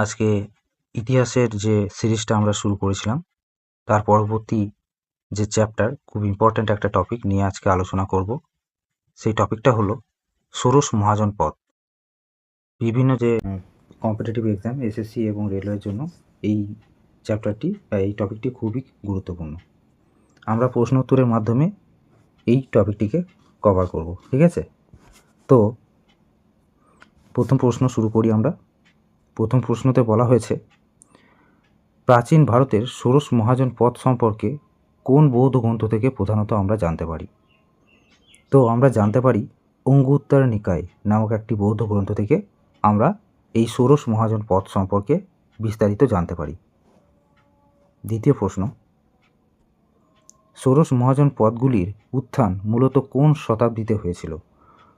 আজকে ইতিহাসের যে সিরিজটা আমরা শুরু করেছিলাম তার পরবর্তী যে চ্যাপ্টার, খুব ইম্পর্ট্যান্ট একটা টপিক নিয়ে আজকে আলোচনা করব। সেই টপিকটা হলো ষোড়শ মহাজন পদ। বিভিন্ন যে কম্পিটিটিভ এক্সাম, এসএসসি এবং রেলওয়ের জন্য এই চ্যাপ্টারটি বা এই টপিকটি খুবই গুরুত্বপূর্ণ। আমরা প্রশ্ন উত্তরের মাধ্যমে এই টপিকটিকে কভার করব, ঠিক আছে? তো প্রথম প্রশ্ন শুরু করি আমরা। প্রথম প্রশ্নতে বলা হয়েছে, প্রাচীন ভারতের ষোড়শ মহাজন পদ সম্পর্কে কোন বৌদ্ধ গ্রন্থ থেকে প্রধানত আমরা জানতে পারি? তো আমরা জানতে পারি অঙ্গুত্তর নিকায় নামক একটি বৌদ্ধ গ্রন্থ থেকে আমরা এই ষোড়শ মহাজন পদ সম্পর্কে বিস্তারিত জানতে পারি। দ্বিতীয় প্রশ্ন, ষোড়শ মহাজন পদগুলির উত্থান মূলত কোন শতাব্দীতে হয়েছিল?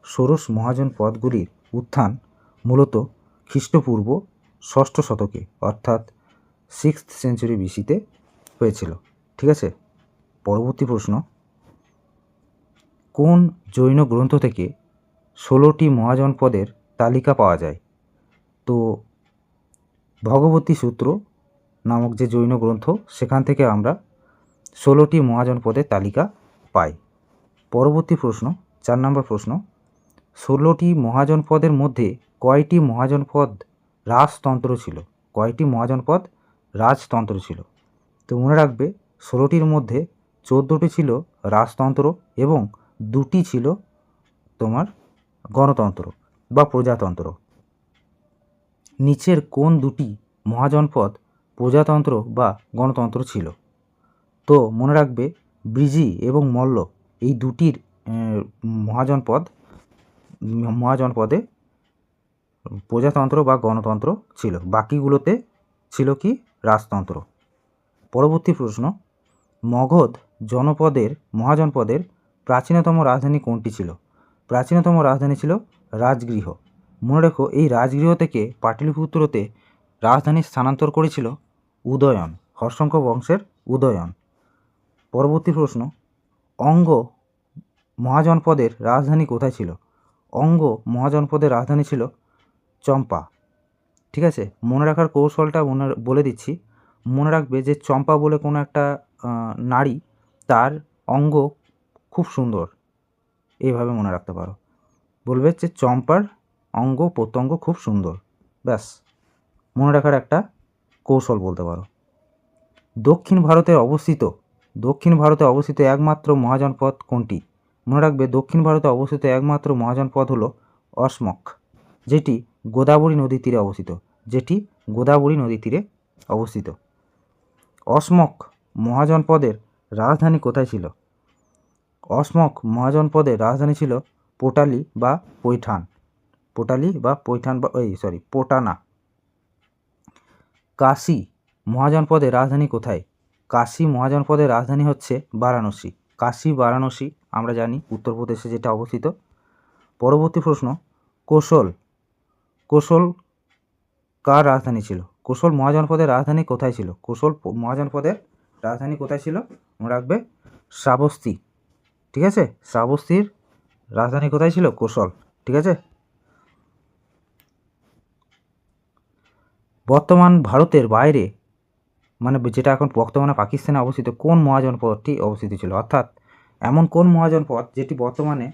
ষোড়শ মহাজন পদগুলির উত্থান মূলত খ্রিস্টপূর্ব ষষ্ঠ শতকে অর্থাৎ 6th সেঞ্চুরি বিসিতে হয়েছিল, ঠিক আছে? পরবর্তী প্রশ্ন, কোন জৈন গ্রন্থ থেকে 16টি মহাজন পদের তালিকা পাওয়া যায়? তো ভগবতী সূত্র নামক যে জৈন গ্রন্থ, সেখান থেকে আমরা 16টি মহাজন পদের তালিকা পাই। পরবর্তী প্রশ্ন, 4 নম্বর প্রশ্ন, 16টি মহাজন পদের মধ্যে কয়টি মহাজন পদ রাজতন্ত্র ছিল? কয়টি মহাজন পদ রাজতন্ত্র ছিল? তো মনে রাখবে 16টির মধ্যে 14টি ছিল রাজতন্ত্র এবং 2টি ছিল তোমার গণতন্ত্র বা প্রজাতন্ত্র। নিচের কোন দুটি মহাজনপদ প্রজাতন্ত্র বা গণতন্ত্র ছিল? তো মনে রাখবে ব্রিজি এবং মল্ল এই দুটির মহাজনপদে প্রজাতন্ত্র বা গণতন্ত্র ছিল, বাকিগুলোতে ছিল কি রাজতন্ত্র। পরবর্তী প্রশ্ন, মগধ মহাজনপদের প্রাচীনতম রাজধানী কোনটি ছিল? প্রাচীনতম রাজধানী ছিল রাজগৃহ। মনে রেখো এই রাজগৃহ থেকে পাটলিপুত্রতে রাজধানী স্থানান্তর করেছিল উদয়ন, হর্ষঙ্ক বংশের উদয়ন। পরবর্তী প্রশ্ন, অঙ্গ মহাজনপদের রাজধানী কোথায় ছিল? অঙ্গ মহাজনপদের রাজধানী ছিল চম্পা, ঠিক আছে? মনে রাখার কৌশলটা বলে দিচ্ছি। মনে রাখবে যে চম্পা বলে কোনো একটা নারী, তার অঙ্গ খুব সুন্দর, এইভাবে মনে রাখতে পারো। বলবে যে চম্পার অঙ্গ প্রত্যঙ্গ খুব সুন্দর, ব্যাস মনে রাখার একটা কৌশল বলতে পারো। দক্ষিণ ভারতে অবস্থিত একমাত্র মহাজনপদ কোনটি? মনে রাখবে দক্ষিণ ভারতে অবস্থিত একমাত্র মহাজনপদ হলো অসমক, যেটি গোদাবরী নদীর তীরে অবস্থিত। অসমক মহাজনপদের রাজধানী কোথায় ছিল? অসমক মহাজনপদের রাজধানী ছিল পোটানা। কাশী মহাজনপদের রাজধানী কোথায়? কাশী মহাজনপদের রাজধানী হচ্ছে বারাণসী। বারাণসী আমরা জানি উত্তরপ্রদেশে যেটা অবস্থিত। পরবর্তী প্রশ্ন, কোশল কার রাজধানী ছিল? কোশল মহাজনপদের রাজধানী কোথায় ছিল? মনে রাখবে শ্রাবস্তী, ঠিক আছে? শ্রাবস্তীর রাজধানী কোথায় ছিল? কোশল, ঠিক আছে? বর্তমান ভারতের বাইরে, মানে যেটা এখন বর্তমানে পাকিস্তানে অবস্থিত, কোন মহাজনপদটি অবস্থিত ছিল? অর্থাৎ এমন কোন মহাজনপদ যেটি বর্তমানে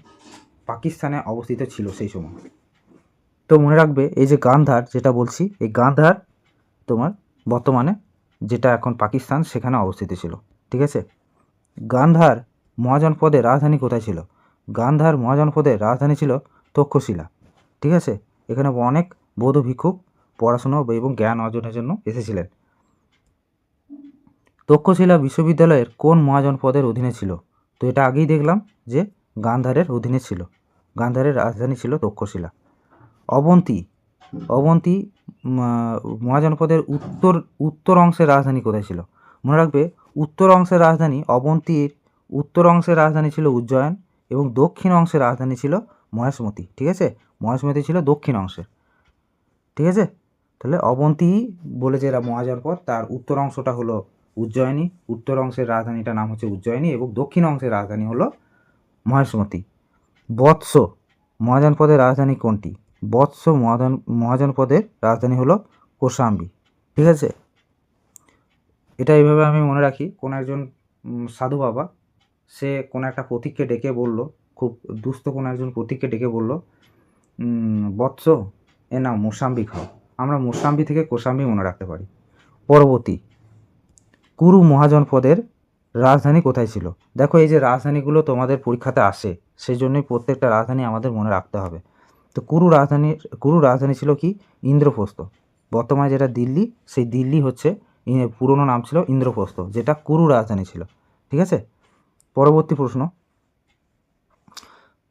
পাকিস্তানে অবস্থিত ছিল সেই সময়? তো মনে রাখবে এই যে গান্ধার যেটা বলছি, এই গান্ধার তোমার বর্তমানে যেটা এখন পাকিস্তান সেখানে অবস্থিত ছিল, ঠিক আছে? গান্ধার মহাজনপদের রাজধানী কোথায় ছিল? গান্ধার মহাজনপদের রাজধানী ছিল তক্ষশিলা, ঠিক আছে? এখানে অনেক বৌদ্ধ ভিক্ষুক পড়াশোনা এবং জ্ঞান অর্জনের জন্য এসেছিলেন। তক্ষশিলা বিশ্ববিদ্যালয়ের কোন মহাজনপদের অধীনে ছিল? তো এটা আগেই দেখলাম যে গান্ধারের অধীনে ছিল, গান্ধারের রাজধানী ছিল তক্ষশিলা। অবন্তী মহাজনপদের উত্তর অংশের রাজধানী কোথায় ছিল? মনে রাখবে উত্তর অংশের রাজধানী ছিল উজ্জয়ন এবং দক্ষিণ অংশের রাজধানী ছিল মহেশমতি, ঠিক আছে? মহেশমতি ছিল দক্ষিণ অংশের, ঠিক আছে? তাহলে অবন্তী বলে যে মহাজনপদ, তার উত্তর অংশটা হলো উজ্জয়িনী, উত্তর অংশের রাজধানীটার নাম হচ্ছে উজ্জয়িনী এবং দক্ষিণ অংশের রাজধানী হলো মহেশমতি। বৎস মহাজনপদের রাজধানী কোনটি? বৎস মহাজনপদের রাজধানী হলো কোশাম্বী। ঠিক আছে, এটা এইভাবে আমি মনে রাখি। কোনো একজন সাধু বাবা সে কোনো একটা পথিককে ডেকে বলল, খুব দুস্থ কোনো একজন পথিককে ডেকে বলল, বৎস এ নাও মোসাম্বি খাও। আমরা মোসাম্বি থেকে কোশাম্বি মনে রাখতে পারি। পরবর্তী, কুরু মহাজনপদের রাজধানী কোথায় ছিল? দেখো এই যে রাজধানীগুলো তোমাদের পরীক্ষাতে আসে, সেই জন্যই প্রত্যেকটা রাজধানী আমাদের মনে রাখতে হবে। তো কুরু রাজধানী ছিল কি? ইন্দ্রপ্রস্থ। বর্তমানে যেটা দিল্লি, সেই দিল্লি হচ্ছে পুরনো নাম ছিল ইন্দ্রপ্রস্থ, যেটা কুরু রাজধানী ছিল। ঠিক আছে, পরবর্তী প্রশ্ন,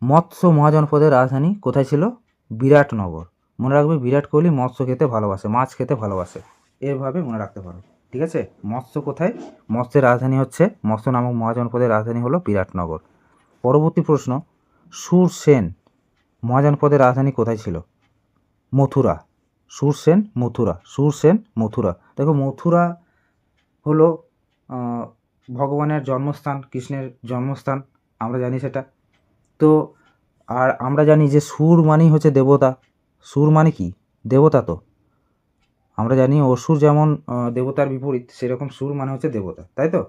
মৎস্য মহাজনপদের রাজধানী কোথায় ছিল? বিরাটনগর। মনে রাখবে, বিরাট কোহলি মৎস্য খেতে ভালোবাসে, মাছ খেতে ভালোবাসে, এভাবে মনে রাখতে পারো। ঠিক আছে, মৎস্য কোথায়? মৎস্যের রাজধানী হচ্ছে, মৎস্য নামক মহাজনপদের রাজধানী হলো বিরাটনগর। পরবর্তী প্রশ্ন, সুরসেন মহাজনপদের রাজধানী কোথায় ছিল? মথুরা। সুরসেন মথুরা। দেখো মথুরা হলো ভগবানের জন্মস্থান, কৃষ্ণের জন্মস্থান, আমরা জানি সেটা। তো আর আমরা জানি যে সুর মানেই হচ্ছে দেবতা। সুর মানে কি? দেবতা। তো আমরা জানি অসুর যেমন দেবতার বিপরীত, সেরকম সুর মানে হচ্ছে দেবতা, তাই তো?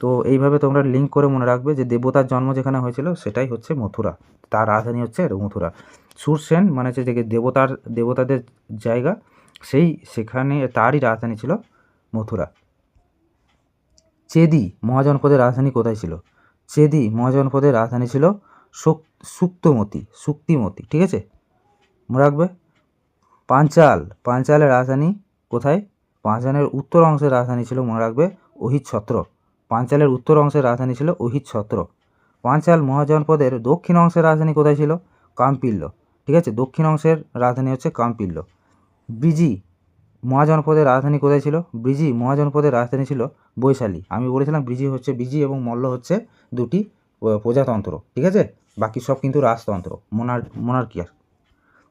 তো এইভাবে তোমরা লিঙ্ক করে মনে রাখবে যে দেবতার জন্ম যেখানে হয়েছিল সেটাই হচ্ছে মথুরা, তার রাজধানী হচ্ছে মথুরা। সুরসেন মানে হচ্ছে যে দেবতাদের জায়গা, সেখানে তারই রাজধানী ছিল মথুরা। চেদি মহাজনপদের রাজধানী কোথায় ছিল? চেদি মহাজনপদের রাজধানী ছিল সুক্তিমতি। ঠিক আছে, মনে রাখবে। পাঞ্চালের রাজধানী কোথায়? পাঞ্চালের উত্তর অংশের রাজধানী ছিল, মনে রাখবে, অহিচ্ছত্র। পাঞ্চালের উত্তর অংশের রাজধানী ছিল অহিচ্ছত্র। পাঞ্চাল মহাজনপদের দক্ষিণ অংশের রাজধানী কোথায় ছিল? কাম্পিল্য। ঠিক আছে, দক্ষিণ অংশের রাজধানী হচ্ছে কাম্পিল্য। ব্রিজি মহাজনপদের রাজধানী কোথায় ছিল? ব্রিজি মহাজনপদের রাজধানী ছিল বৈশালী। আমি বলেছিলাম ব্রিজি এবং মল্ল হচ্ছে দুটি প্রজাতন্ত্র। ঠিক আছে, বাকি সব কিন্তু রাজতন্ত্র, মোনার্কিয়ার।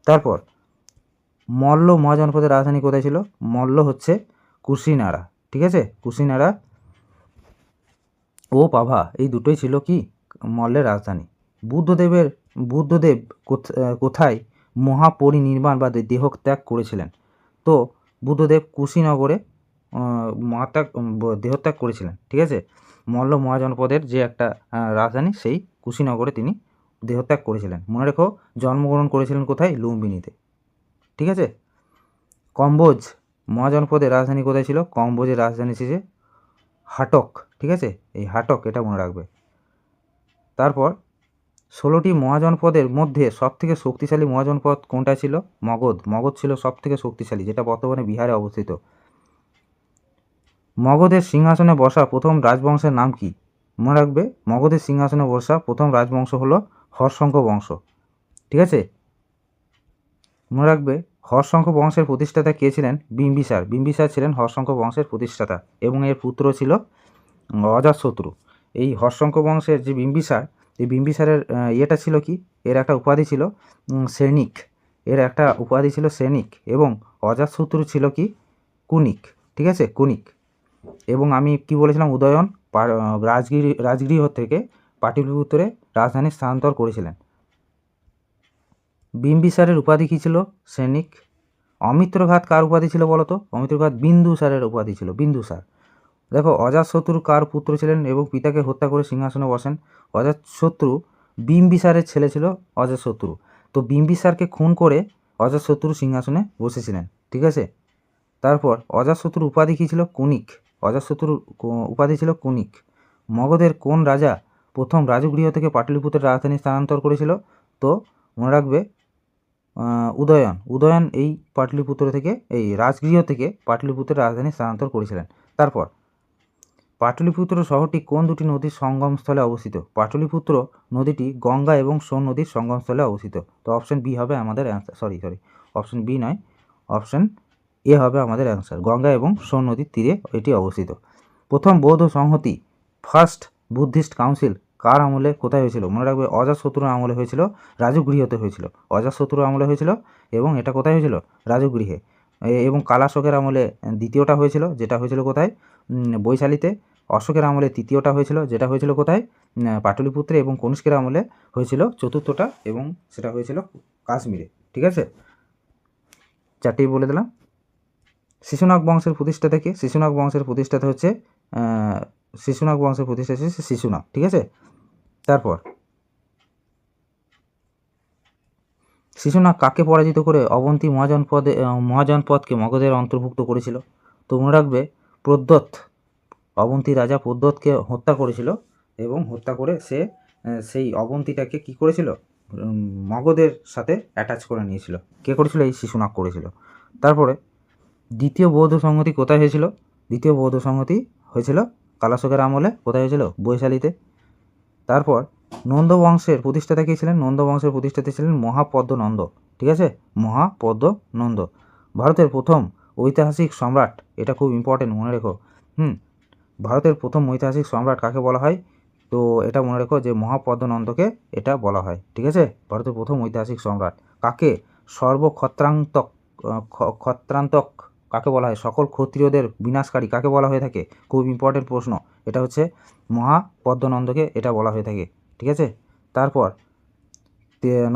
তারপর মল্ল মহাজনপদের রাজধানী কোথায় ছিল? মল্ল হচ্ছে কুশিনারা। ঠিক আছে, কুশিনারা ও পাভা, এই দুটোই ছিল কি মল্লের রাজধানী। বুদ্ধদেব কোথায় মহাপরিনির্বাণ বা দেহত্যাগ করেছিলেন? তো বুদ্ধদেব কুশিনগরে দেহত্যাগ করেছিলেন। ঠিক আছে, মল্ল মহাজনপদের যে একটা রাজধানী, সেই কুশিনগরে তিনি দেহত্যাগ করেছিলেন। মনে রেখো, জন্মগ্রহণ করেছিলেন কোথায়? লুম্বিনীতে। ঠিক আছে, কম্বোজ মহাজনপদের রাজধানী কোথায় ছিল? কম্বোজের রাজধানী ছিল হাটক। ঠিক আছে, এই হাটক, এটা মনে রাখবে। তারপর 16টি মহাজনপদের মধ্যে সবথেকে শক্তিশালী মহাজনপদ কোনটা ছিল? মগধ ছিল সবথেকে শক্তিশালী, যেটা বর্তমানে বিহারে অবস্থিত। মগধের সিংহাসনে বসা প্রথম রাজবংশের নাম কি? মনে রাখবে, মগধের সিংহাসনে বসা প্রথম রাজবংশ হলো হর্ষঙ্ক বংশ। ঠিক আছে, মনে রাখবে, হর্ষঙ্ক বংশের প্রতিষ্ঠাতা কে ছিলেন? বিম্বিসার ছিলেন হর্ষঙ্ক বংশের প্রতিষ্ঠাতা, এবং এর পুত্র ছিল অজাতশত্রু। এই হর্ষঙ্ক বংশের যে বিম্বিসার, এই বিম্বিসারের ইয়েটা ছিল কি, এর একটা উপাধি ছিল সৈনিক। এবং অজাতশত্রু ছিল কি? কুনিক। ঠিক আছে, কুনিক। এবং আমি কি বলেছিলাম, উদয়ন রাজগৃহ থেকে পাটলিপুত্রে রাজধানী স্থানান্তর করেছিলেন। বিম্বিসারের উপাধি কী ছিল? সৈনিক। অমিত্রঘাত কার উপাধি ছিল বলো তো? অমিত্রঘাত বিন্দুসারের উপাধি ছিল, বিন্দুসার। দেখো, অজাতশত্রু কার পুত্র ছিলেন এবং পিতাকে হত্যা করে সিংহাসনে বসেন? অজাতশত্রু বিম্বিসারের ছেলে ছিল অজাতশত্রু। তো বিম্বিসারকে খুন করে অজাতশত্রু সিংহাসনে বসেছিলেন। ঠিক আছে, তারপর অজাতশত্রুর উপাধি কী ছিল? কুনিক। অজাতশত্রুর উপাধি ছিল কুনিক। মগধের কোন রাজা প্রথম রাজগৃহ থেকে পাটলিপুত্রের রাজধানী স্থানান্তর করেছিল? তো মনে রাখবে, উদয়ন এই রাজগৃহ থেকে পাটলিপুত্রের রাজধানী স্থানান্তর করেছিলেন। তারপর পাটলিপুত্র শহরটি কোন দুটি নদীর সঙ্গমস্থলে অবস্থিত? পাটলিপুত্র নদীটি গঙ্গা এবং সোন নদীর সঙ্গমস্থলে অবস্থিত। তো অপশন বি হবে আমাদের অ্যান্সার। অপশন বি নয়, অপশন এ হবে আমাদের অ্যান্সার। গঙ্গা এবং সোন নদীর তীরে এটি অবস্থিত। প্রথম বৌদ্ধ সংহতি, ফার্স্ট বুদ্ধিস্ট কাউন্সিল, কার আমলে কোথায় হয়েছিল? মনে রাখবে, অজাতশত্রুর আমলে হয়েছিল, রাজগৃহতে হয়েছিল। অজাতশত্রুর আমলে হয়েছিল এবং এটা কোথায় হয়েছিল? রাজগৃহে। এবং কালাশোকের আমলে দ্বিতীয়টা হয়েছিল, যেটা হয়েছিল কোথায়? বৈশালীতে। অশোকের আমলে তৃতীয়টা হয়েছিল, যেটা হয়েছিল কোথায়? পাটলিপুত্রে। এবং কনিষ্কের আমলে হয়েছিল চতুর্থটা, এবং সেটা হয়েছিল কাশ্মীরে। ঠিক আছে, চারটেই বলে দিলাম। শিশুনাগ বংশের প্রতিষ্ঠাতা কে? শিশুনাগ বংশের প্রতিষ্ঠাতা হচ্ছে শিশুনাগ বংশের প্রতিষ্ঠাতা হচ্ছে শিশুনাগ, ঠিক আছে। তারপর শিশুনাগ কাকে পরাজিত করে অবন্তী মহাজনপদকে মগধের অন্তর্ভুক্ত করেছিল? তো মনে রাখবে, প্রদ্যোৎ, অবন্তী রাজা প্রদ্যোৎকে হত্যা করেছিল এবং হত্যা করে সে সেই অবন্তীটাকে কি করেছিল, মগধের সাথে অ্যাটাচ করে নিয়েছিল। কে করেছিল? এই শিশুনাগ করেছিল। তারপরে দ্বিতীয় বৌদ্ধ সংহতি কোথায় হয়েছিল? দ্বিতীয় বৌদ্ধ সংহতি হয়েছিল কালাশোকের আমলে। কোথায় হয়েছিল? বৈশালীতে। তারপর নন্দ বংশের প্রতিষ্ঠাতা কে ছিলেন? নন্দ বংশের প্রতিষ্ঠাতা ছিলেন মহাপদ্মনন্দ, ঠিক আছে, মহাপদ্মনন্দ। ভারতের প্রথম ঐতিহাসিক সম্রাট, এটা খুব ইম্পর্টেন্ট, মনে রেখো। ভারতের প্রথম ঐতিহাসিক সম্রাট কাকে বলা হয়? তো এটা মনে রেখো যে মহাপদ্মনন্দকে এটা বলা হয়, ঠিক আছে। ভারতের প্রথম ঐতিহাসিক সম্রাট কাকে? ক্ষত্রান্তক কাকে বলা হয়? সকল ক্ষত্রিয়দের বিনাশকারী কাকে বলা হয়ে থাকে? খুব ইম্পর্টেন্ট প্রশ্ন, এটা হচ্ছে মহাপদ্মনন্দকে এটা বলা হয়ে থাকে, ঠিক আছে। তারপর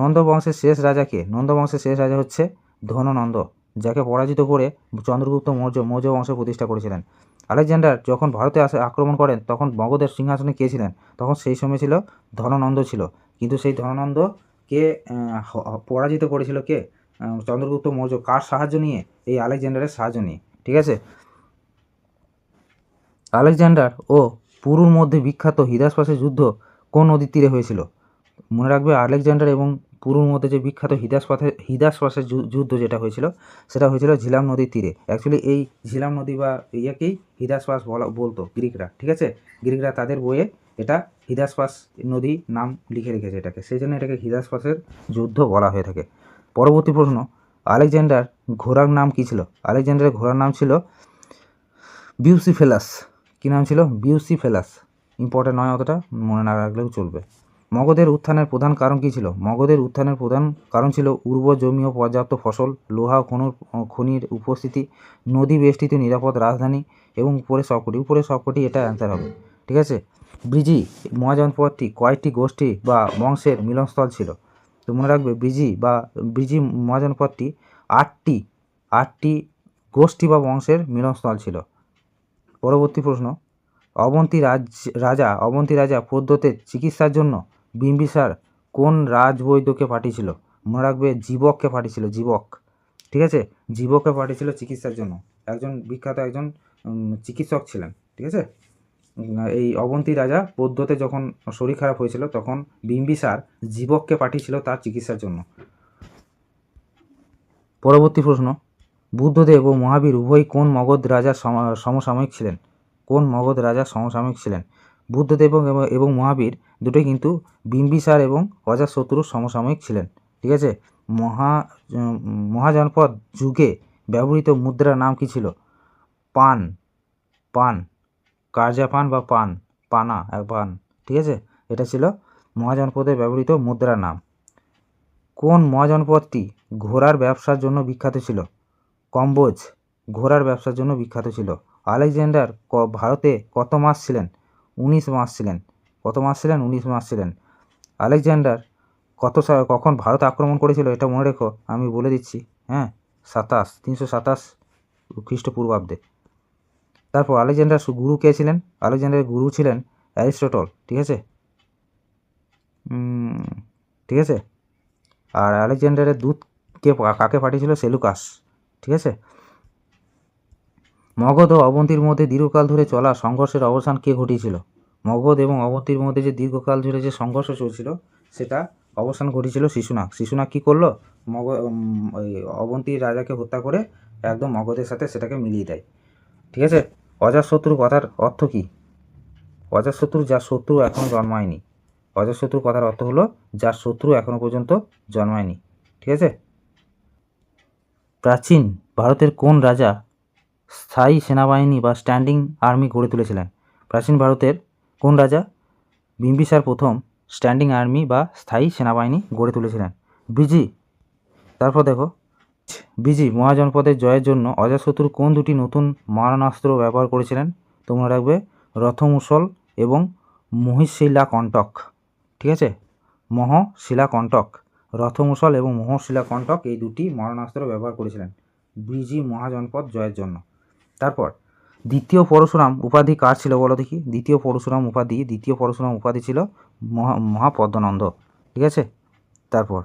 নন্দ বংশের শেষ রাজা কে? নন্দ বংশের শেষ রাজা হচ্ছে ধননন্দ, যাকে পরাজিত করে চন্দ্রগুপ্ত মৌর্য বংশ প্রতিষ্ঠা করেছিলেন। আলেকজান্ডার যখন ভারতে আক্রমণ করেন তখন মগধের সিংহাসনে কে ছিলেন? তখন সেই সময় ছিল ধননন্দ ছিল, কিন্তু সেই ধননন্দকে পরাজিত করেছিল কে? চন্দ্রগুপ্ত মৌর্য। কার সাহায্য নিয়ে? এই আলেকজান্ডারের সাহায্য নিয়ে, ঠিক আছে। আলেকজান্ডার ও পুরুর মধ্যে বিখ্যাত হিদাসপাসের যুদ্ধ কোন নদীর তীরে হয়েছিল? মনে রাখবে, আলেকজান্ডার এবং পুরুর মধ্যে যে বিখ্যাত হিদাসপাসের যুদ্ধ যেটা হয়েছিল সেটা হয়েছিল ঝিলাম নদীর তীরে। অ্যাকচুয়ালি এই ঝিলাম নদী বা ইয়েকেই হিদাসপাস বলতো গ্রিকরা, ঠিক আছে। গ্রিকরা তাদের বইয়ে এটা হিদাসপাস নদী নাম লিখে রেখেছে এটাকে, সেই জন্য এটাকে হিদাসপাসের যুদ্ধ বলা হয়ে থাকে। পরবর্তী প্রশ্ন, আলেকজান্ডার ঘোড়ার নাম কী ছিল? আলেকজান্ডারের ঘোড়ার নাম ছিল বিউসিফেলাস। কী নাম ছিল? বিউসিফেলাস। ইম্পর্টেন্ট নয়, অতটা মনে না রাখলেও চলবে। মগধের উত্থানের প্রধান কারণ কী ছিল? মগধের উত্থানের প্রধান কারণ ছিল উর্বর জমি ও পর্যাপ্ত ফসল, লোহা খনির উপস্থিতি, নদী বেষ্টিত নিরাপদ রাজধানী এবং উপরের সবকটি এটা অ্যান্সার হবে, ঠিক আছে। ব্রিজি মহাজনপদটি কয়েকটি গোষ্ঠী বা বংশের মিলনস্থল ছিল? তো মনে রাখবে, ব্রিজি মহাজনপদটি আটটি গোষ্ঠী বা বংশের মিলনস্থল ছিল। পরবর্তী প্রশ্ন, অবন্তী রাজা প্রদ্যোতের চিকিৎসার জন্য বিম্বিসার কোন রাজবৈদ্যকে পাঠিয়েছিল? মনে রাখবে, জীবককে পাঠিয়েছিল, জীবক, ঠিক আছে। জীবককে পাঠিয়েছিল চিকিৎসার জন্য, একজন বিখ্যাত চিকিৎসক ছিলেন, ঠিক আছে। এই অবন্তী রাজা প্রদ্যোতে যখন শরীর খারাপ হয়েছিল তখন বিম্বিসার জীবককে পাঠিয়েছিল তার চিকিৎসার জন্য। পরবর্তী প্রশ্ন, বুদ্ধদেব ও মহাবীর উভয়ই কোন মগধ রাজার সমসাময়িক ছিলেন? কোন মগধ রাজার সমসাময়িক ছিলেন? বুদ্ধদেব এবং মহাবীর দুটোই কিন্তু বিম্বিসার এবং অজাতশত্রুর সমসাময়িক ছিলেন, ঠিক আছে। মহাজনপদ যুগে ব্যবহৃত মুদ্রার নাম কী ছিল? পান, কার্যাপান বা পান, ঠিক আছে। এটা ছিল মহাজনপদে ব্যবহৃত মুদ্রার নাম। কোন মহাজনপদটি ঘোড়ার ব্যবসার জন্য বিখ্যাত ছিল? কম্বোজ ঘোড়ার ব্যবসার জন্য বিখ্যাত ছিল। আলেকজান্ডার ভারতে কত মাস ছিলেন? 19 মাস ছিলেন। কত মাস ছিলেন? 19 মাস ছিলেন। আলেকজান্ডার কখন ভারত আক্রমণ করেছিল এটা মনে রেখো, আমি বলে দিচ্ছি, হ্যাঁ, 327 খ্রিস্টপূর্বাব্দে। তারপর আলেকজান্ডার গুরু কে ছিলেন? আলেকজান্ডারের গুরু ছিলেন অ্যারিস্টটল, ঠিক আছে, ঠিক আছে। আর আলেকজান্ডারের দূত কাকে পাঠিয়েছিল? সেলুকাস, ঠিক আছে। মগধ ও অবন্তীর মধ্যে দীর্ঘকাল ধরে চলা সংঘর্ষের অবসান কে ঘটিয়েছিল? মগধ এবং অবন্তীর মধ্যে যে দীর্ঘকাল ধরে যে সংঘর্ষ চলছিল সেটা অবসান ঘটিয়েছিল শিশুনাগ। শিশুনাগ কী করলো? ওই অবন্তীর রাজাকে হত্যা করে একদম মগধের সাথে সেটাকে মিলিয়ে দেয়, ঠিক আছে। অজাতশত্রু কথার অর্থ কী? অজাতশত্রু যার শত্রু এখনও জন্মায়নি। অজাতশত্রু কথার অর্থ হলো যার শত্রু এখনও পর্যন্ত জন্মায়নি, ঠিক আছে। প্রাচীন ভারতের কোন রাজা স্থায়ী সেনাবাহিনী বা স্ট্যান্ডিং আর্মি গড়ে তুলেছিলেন? প্রাচীন ভারতের কোন রাজা বিম্বিসার প্রথম স্ট্যান্ডিং আর্মি বা স্থায়ী সেনাবাহিনী গড়ে তুলেছিলেন? ব্রিজি। তারপর দেখো, ব্রিজি মহাজনপদের জয়ের জন্য অজাতশত্রু কোন দুটি নতুন মারণাস্ত্র ব্যবহার করেছিলেন? তোমরা রাখবে, রথমূষল এবং মহিশিলাকণ্টক, ঠিক আছে। মহশিলাকণ্টক, রথমূষল এবং মহশিলাকণ্টক এই দুটি মারণাস্ত্র ব্যবহার করেছিলেন ব্রিজি মহাজনপদ জয়ের জন্য। তারপর দ্বিতীয় পরশুরাম উপাধি কার ছিল বলো দেখি? দ্বিতীয় পরশুরাম উপাধি ছিল মহাপদ্মনন্দ। ঠিক আছে। তারপর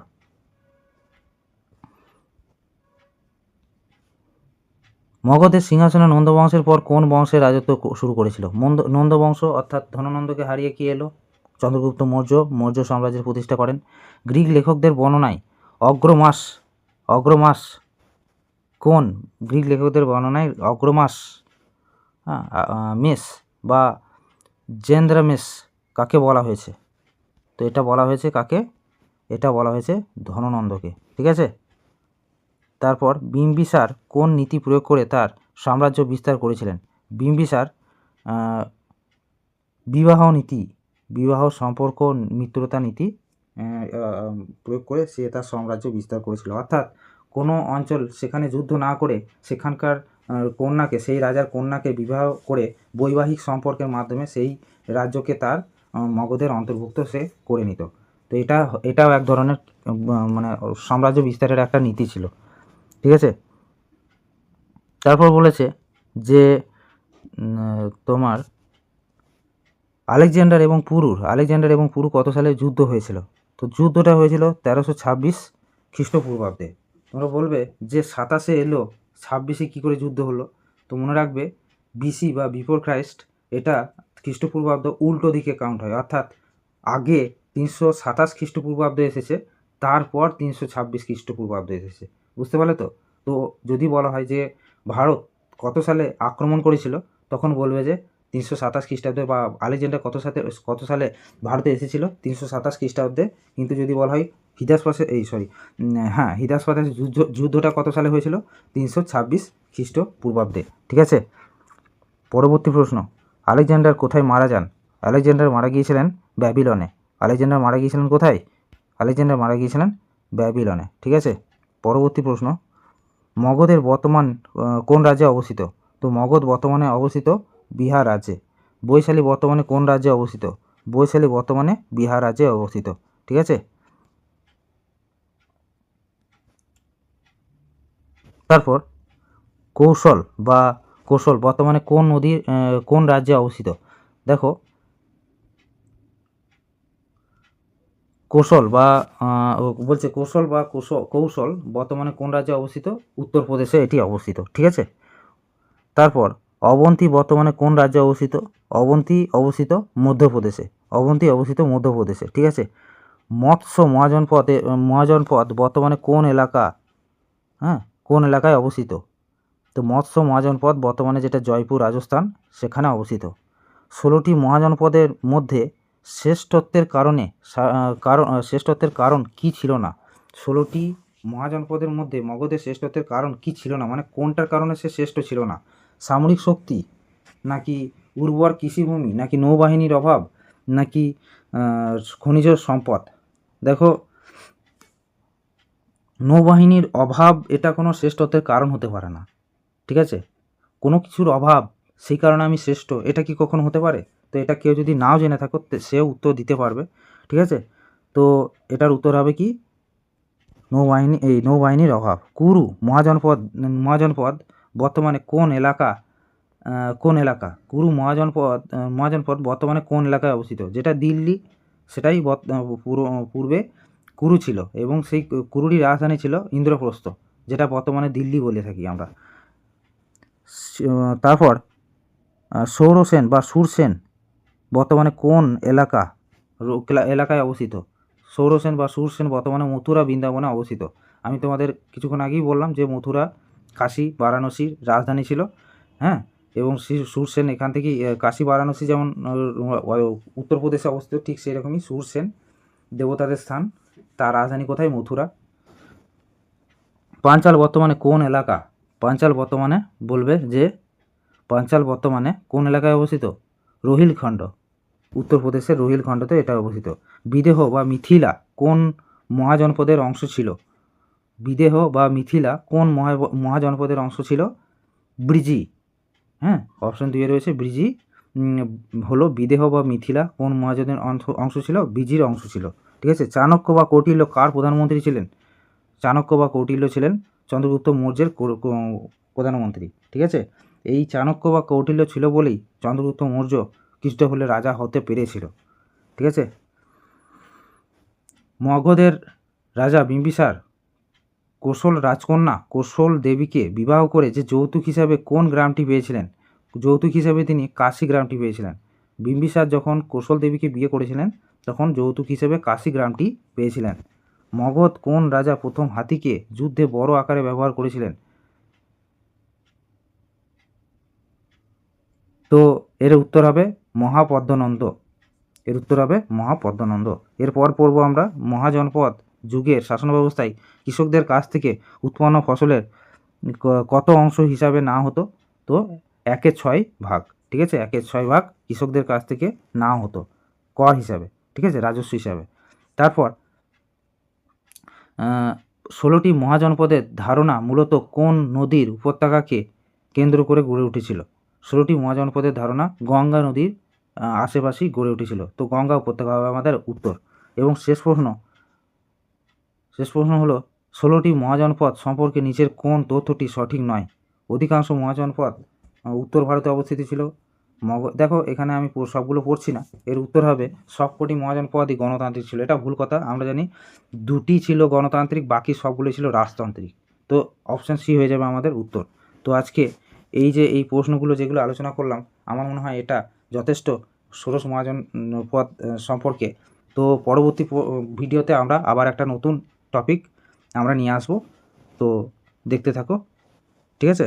মগধের সিংহাসনে নন্দ বংশের পর কোন বংশের রাজত্ব শুরু করেছিল? নন্দ বংশ, অর্থাৎ ধননন্দকে হারিয়ে কি এলো? চন্দ্রগুপ্ত মৌর্য সাম্রাজ্যের প্রতিষ্ঠা করেন। গ্রিক লেখকদের বর্ণনায় অগ্রমাস কোন? গ্রিক লেখকদের বর্ণনায় অগ্রমাস মেস বা জেন্দ্রামেস কাকে বলা হয়েছে? তো এটা বলা হয়েছে কাকে? এটা বলা হয়েছে ধননন্দকে। ঠিক আছে। তারপর বিম্বিসার কোন নীতি প্রয়োগ করে তার সাম্রাজ্য বিস্তার করেছিলেন? বিম্বিসার বিবাহ সম্পর্ক মিত্রতা নীতি প্রয়োগ করে সে তার সাম্রাজ্য বিস্তার করেছিল। অর্থাৎ কোনো অঞ্চল সেখানে যুদ্ধ না করে সেখানকার কন্যাকে, সেই রাজার কন্যাকে বিবাহ করে বৈবাহিক সম্পর্কের মাধ্যমে সেই রাজ্যকে তার মগধের অন্তর্ভুক্ত সে করে নিত। তো এটাও এক ধরনের মানে সাম্রাজ্য বিস্তারের একটা নীতি ছিল। ঠিক আছে। তারপর বলেছে যে তোমার আলেকজান্ডার এবং পুরু কত সালে যুদ্ধ হয়েছিল? তো যুদ্ধটা হয়েছিল 1326 খ্রিস্টপূর্বাব্দে। তোমরা বলবে যে 27 এলো, 26 কী করে যুদ্ধ হলো? তো মনে রাখবে বিসি বা বিফোর ক্রাইস্ট, এটা খ্রিস্টপূর্বাব্দ উল্টো দিকে কাউন্ট হয়। অর্থাৎ আগে 327 খ্রিস্টপূর্বাব্দ এসেছে, তারপর 326 খ্রিস্টপূর্বাব্দ এসেছে। বুঝতে পারলে তো? তো যদি বলা হয় যে ভারত কত সালে আক্রমণ করেছিল, তখন বলবে যে 327 খ্রিস্টাব্দে, বা আলেকজান্ডার কত সালে ভারতে এসেছিল? 327 খ্রিস্টাব্দে। কিন্তু যদি বলা হয় হিদাসপাসের যুদ্ধটা কত সালে হয়েছিল? 326 খ্রিস্টপূর্বাব্দে। ঠিক আছে। পরবর্তী প্রশ্ন, আলেকজান্ডার কোথায় মারা যান? আলেকজান্ডার মারা গিয়েছিলেন ব্যাবিলনে। আলেকজান্ডার মারা গিয়েছিলেন কোথায়? আলেকজান্ডার মারা গিয়েছিলেন ব্যাবিলনে। ঠিক আছে। পরবর্তী প্রশ্ন, মগধের বর্তমান কোন রাজ্যে অবস্থিত? তো মগধ বর্তমানে অবস্থিত বিহার রাজ্যে। বৈশালী বর্তমানে কোন রাজ্যে অবস্থিত? বৈশালী বর্তমানে বিহার রাজ্যে অবস্থিত। ঠিক আছে। তারপর কৌশল বর্তমানে কোন নদীর কোন রাজ্যে অবস্থিত? দেখো, কৌশল বর্তমানে কোন রাজ্যে অবস্থিত? উত্তরপ্রদেশে এটি অবস্থিত। ঠিক আছে। তারপর অবন্তী বর্তমানে কোন রাজ্যে অবস্থিত? অবন্তী অবস্থিত মধ্যপ্রদেশে। ঠিক আছে। মৎস্য মহাজনপদ বর্তমানে কোন এলাকায় অবস্থিত? তো মৎস্য মহাজনপদ বর্তমানে যেটা জয়পুর রাজস্থান, সেখানে অবস্থিত। 16টি মহাজনপদের মধ্যে শ্রেষ্ঠত্বের কারণ কি ছিল না? 16টি মহাজনপদের মধ্যে মগধের শ্রেষ্ঠত্বের কারণ কি ছিল না, মানে কোনটার কারণে সে শ্রেষ্ঠ ছিল না? সামরিক শক্তি, নাকি উর্বর কৃষিভূমি, নাকি নৌবাহিনীর অভাব, নাকি খনিজ সম্পদ? দেখো, নৌবাহিনীর অভাব এটা কোনো শ্রেষ্ঠত্বের কারণ হতে পারে না। ঠিক আছে। কোনো কিছুর অভাব, সেই কারণে আমি শ্রেষ্ঠ, এটা কি কখনো হতে পারে? তো এটা কেউ যদি নাও জেনে থাকো, সেও উত্তর দিতে পারবে। ঠিক আছে। তো এটার উত্তর হবে কি? নৌবাহিনীর অভাব। কুরু মহাজনপদ বর্তমানে কোন এলাকা? কুরু মহাজনপদ বর্তমানে কোন এলাকায় অবস্থিত? যেটা দিল্লি, সেটাই পূর্বে কুরু ছিল, এবং সেই কুরুরই রাজধানী ছিল ইন্দ্রপ্রস্থ, যেটা বর্তমানে দিল্লি বলে থাকি আমরা। তারপর সৌরসেন বা সুরসেন বর্তমানে কোন এলাকায় অবস্থিত? সৌরসেন বা সুরসেন বর্তমানে মথুরা বৃন্দাবনে অবস্থিত। আমি তোমাদের কিছুক্ষণ আগেই বললাম যে মথুরা, কাশী, বারাণসীর রাজধানী ছিল। হ্যাঁ। এবং সুরসেন এখান থেকেই, কাশী বারাণসী যেমন উত্তরপ্রদেশে অবস্থিত, ঠিক সেই রকমই সুরসেন দেবতাদের স্থান, তার রাজধানী কোথায়? মথুরা। পাঞ্চাল বর্তমানে কোন এলাকা? পাঞ্চাল বর্তমানে কোন এলাকায় অবস্থিত? রোহিলখণ্ড, উত্তরপ্রদেশের রোহিলখণ্ডতে এটা অবস্থিত। বিদেহ বা মিথিলা কোন মহাজনপদের অংশ ছিল? মহাজনপদের অংশ ছিল? ব্রিজি। হ্যাঁ, অপশন 2 রয়েছে ব্রিজি। হলো বিদেহ বা মিথিলা কোন মহাজনের অংশ ছিল? ব্রিজির অংশ ছিল। ঠিক আছে। চাণক্য বা কৌটিল্য কার প্রধানমন্ত্রী ছিলেন? চাণক্য বা কৌটিল্য ছিলেন চন্দ্রগুপ্ত মৌর্যের প্রধানমন্ত্রী। ঠিক আছে, এই চাণক্য বা কৌটিল্য ছিল বলেই চন্দ্রগুপ্ত মৌর্য কিছুটা হলে রাজা হতে পেরেছিল। ঠিক আছে, মগধের রাজা বিম্বিসার কোশল রাজকন্যা কোশল দেবীকে বিবাহ করে যে যৌতুক হিসাবে কোন গ্রামটি পেয়েছিলেন? যৌতুক হিসাবে তিনি কাশী গ্রামটি পেয়েছিলেন। বিম্বিসার যখন কোশল দেবীকে বিয়ে করেছিলেন তখন যৌতুক হিসেবে কাশী গ্রামটি পেয়েছিলেন। মগধ কোন রাজা প্রথম হাতিকে যুদ্ধে বড় আকারে ব্যবহার করেছিলেন? তো এর উত্তর হবে মহাপদ্মনন্দ। এর উত্তর হবে মহাপদ্মনন্দ। এরপর পড়ব আমরা মহাজনপদ যুগের শাসন ব্যবস্থায় কৃষকদের কাছ থেকে উৎপন্ন ফসলের কত অংশ হিসাবে না হতো? তো 1/6 ভাগ। ঠিক আছে, 1/6 ভাগ কৃষকদের কাছ থেকে না হতো কর হিসাবে। ঠিক আছে, রাজস্ব হিসাবে। তারপর 16টি মহাজনপদের ধারণা মূলত কোন নদীর উপত্যকাকে কেন্দ্র করে গড়ে উঠেছিল? 16টি মহাজনপদের ধারণা গঙ্গা নদীর আশেপাশেই গড়ে উঠেছিল। তো গঙ্গা উপত্যকা হবে আমাদের উত্তর। এবং শেষ প্রশ্ন হলো 16টি মহাজনপদ সম্পর্কে নিচের কোন তথ্যটি সঠিক নয়? অধিকাংশ মহাজনপদ উত্তর ভারতে অবস্থিত ছিল। দেখো এখানে আমি সবগুলো পড়ছি না, এর উত্তর হবে সবকটি মহাজনপদই গণতান্ত্রিক ছিল। এটা ভুল কথা, আমরা জানি 2টি ছিল গণতান্ত্রিক, বাকি সবগুলো ছিল রাজতান্ত্রিক। তো অপশান সি হয়ে যাবে আমাদের উত্তর। তো আজকে এই প্রশ্নগুলো যেগুলো আলোচনা করলাম আমার মনে হয় এটা যথেষ্ট ষোড়শ মহাজনপদ সম্পর্কে। তো পরবর্তী ভিডিওতে আমরা আবার একটা নতুন টপিক আমরা নিয়ে আসবো। তো দেখতে থাকো, ঠিক আছে।